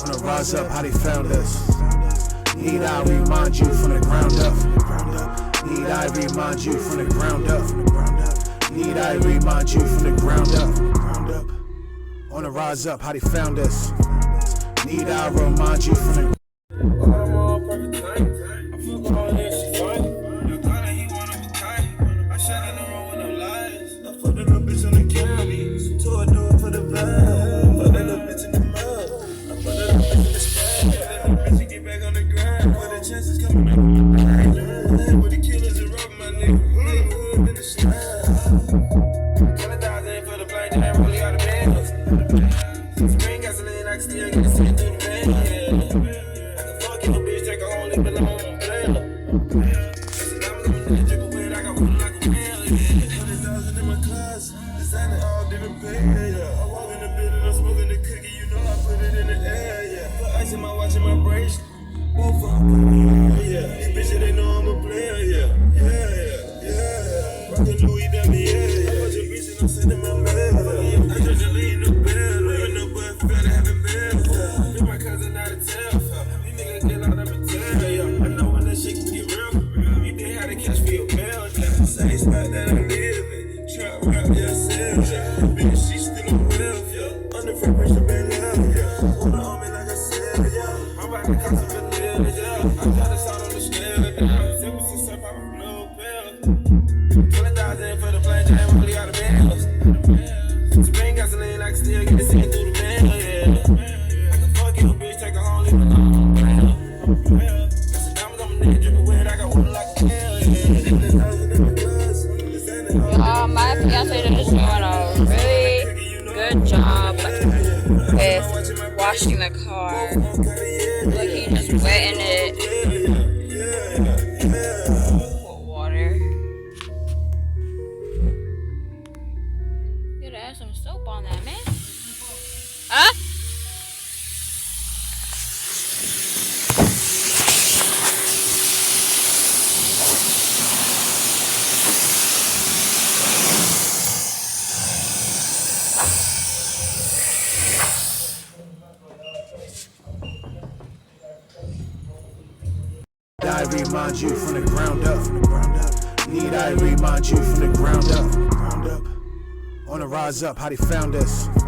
Wanna rise up, how they found us. Need I remind you from the ground up. Need I remind you from the ground up. Need I remind you from the ground up. Wanna rise up, how they found us. Need I remind you from the my fiance is doing a really good job with washing the car. Look, he just wetting it with water. You gotta add some soap on that, man. Huh? I remind you from the ground up. Need I remind you from the ground up. Wanna rise up, how they found us.